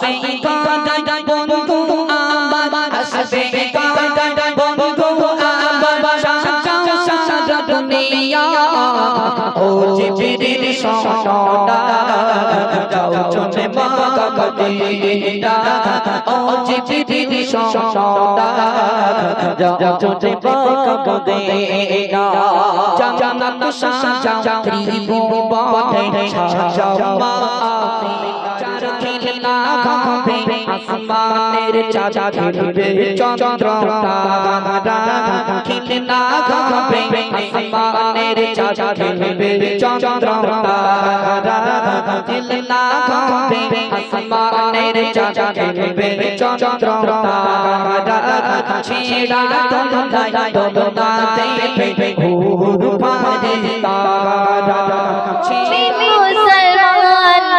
আসবে কাঁদাই বন্ধু আমার আসবে কাঁদাই বন্ধু আমার সাজাও সারা দুনিয়া ও জিবরিল সোনা যাও চলে মক্কা মদিনা ও জিবরিল সোনা যাও চলে মক্কা মদিনা জান্নাত সাজাও ত্রিভুবনে সাজাও মা খেলনা হবে আসমানের চাঁদ খেলবে চন্দ্র তারা খেলনা হবে আসমানের চাঁদ খেলবে চন্দ্র তারা খেলনা হবে আসমানের চাঁদ খেলবে চন্দ্র তারা ছেড়া দোলায় দোলাতে ঘুর পারে তারা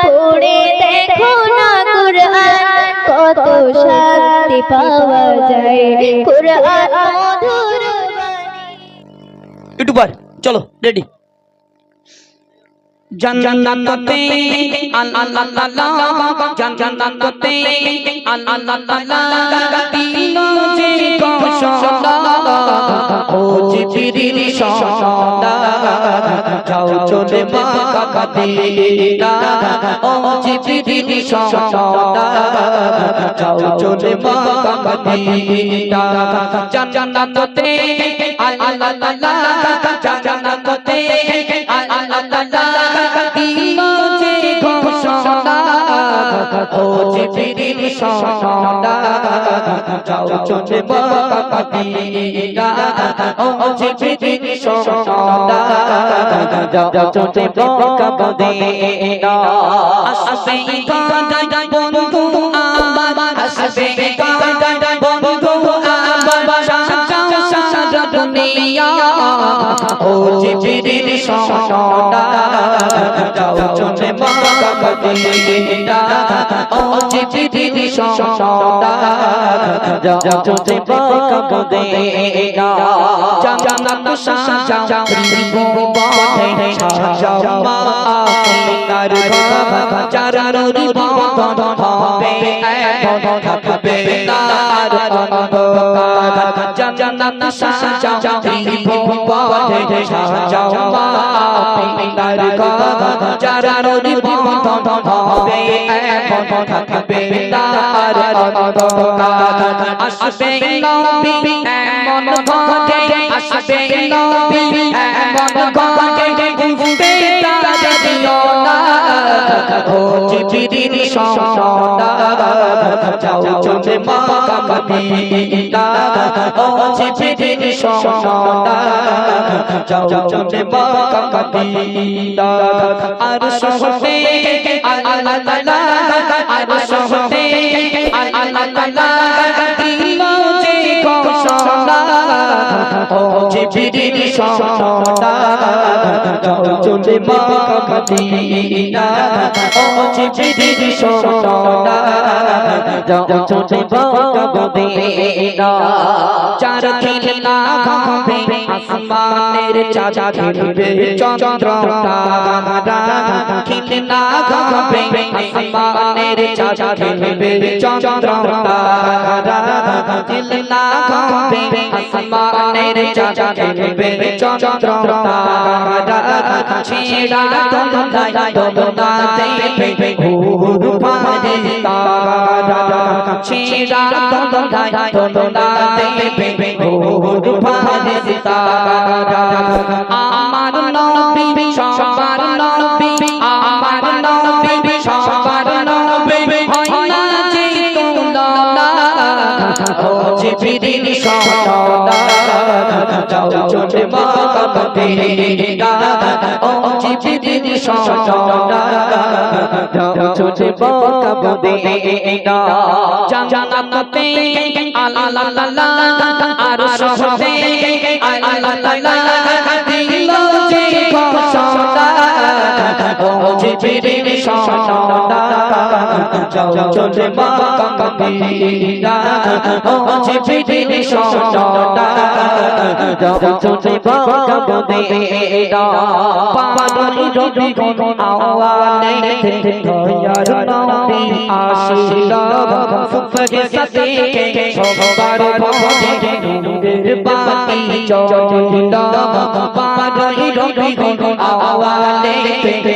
পড়ে দেখো না কুরআন কত শান্তি পাওয়া যায় কুরআন মধুর ইউটিউবার চলো রেডি জান্নাতে আল্লাহ জান্নাতে আল্লাহ দিল যে ঘোষণা ও জিবরিল সোনা যাও চলে মক্কা মদিনা ও জিবরিল সোনা যাও চলে মক্কা মদিনা জান্নাতে আল্লাহ জান্নাতে আল্লাহ দিল যে ঘোষণা ও জিবরিল সোনা যাও চলে মক্কা মদিনা ও জিবরিল সোনা যাও চলে মক্কা মদিনা আসবে কাঁদাই বন্ধু আমার আসবে কাঁদাই বন্ধু আমার সাজাও সারা দুনিয়া ও জিবরিল সোনা যাও চলে মক্কা মদিনা ও জিবরিল সোনা যাও চলে মক্কা মদিনা জান্নাত সাজাও ত্রিভুবনে সাজাও মা তার চারণের বন্ধন হবে এমন থাকবে তার অন্ধকার জান্নাত সাজাও ত্রিভুবনে সাজাও মা তার চারণের বন্ধন হবে এমন থাকবে তার অন্ধকার আসবে নবী এমন ঘটে আসবে নবী এমন ঘটে ঘুরতে তার দিও না ও জিবরিল সোনা যাও চলে মক্কা মদিনা ও জিবরিল সোনা যাও চলে মক্কা মদিনা আর সহতে আল্লাহ আর সহতে আল্লাহ দিল যে ঘোষণা ও জিবরিল সোনা যাও চলে মক্কা মদিনা ও জিবরিল সোনা যাও চলে মক্কা মদিনা চার খেলনা হবে আসমানের চাঁদ খেলবে চন্দ্র তারা খেলনা হবে আসমানের চাঁদ খেলবে চন্দ্র তারা খেলনা হবে আসমানের চাঁদ খেলবে চন্দ্র তারা ছেড়া দোলায় দোলাতে ঘুর পারে তারা ছেড়া দোলায় দোলাতে ঘুর পারে তারা আমার নবী সবার নবী আমার নবী সবার নবী হয় না যে তুলনা ও জিবরিল সোনা যাও চলে মক্কা মদিনা ও জিবরিল সোনা যাও চলে মক্কা মদিনা জান্নাতে আল্লাহ আর সহতে আল্লাহ দিল যে ঘোষণা ও জিবরিল সোনা যাও চলে মক্কা মদিনা ও জিবরিল সোনা যাও চলে মক্কা মদিনা পাগল রবি আওয়ালে দয়ার নবী আসিলা সুফগে সাদিকে সবার ভোরে নূরের বাতি জ্বলিলা পাগল রবি আওয়ালে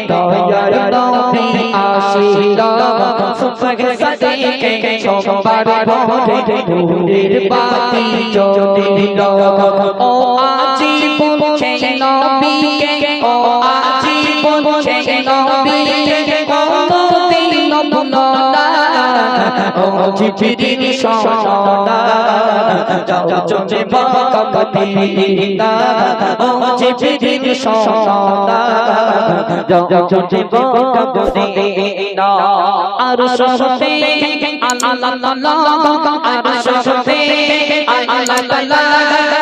দয়ার নবী আসিলা সুফগে সাদিকে সবার ভোরে নূরের বাতি জ্বলিলা ও আজি বলছে নবীকে ও আজি বলছে নবীকে কোনদিন ভুলো না ও জিবরিল সোনা যাও চলে মক্কা মদিনা ও জিবরিল সোনা যাও চলে মক্কা মদিনা আর সহতে আল্লাহ আর সহতে আল্লাহ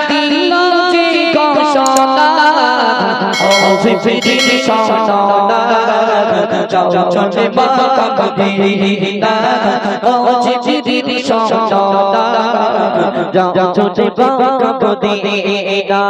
দিল যে ঘোষণা ও জিবরিল সোনা যাও চলে মক্কা মদিনা ও জিবরিল সোনা যাও চলে মক্কা মদিনা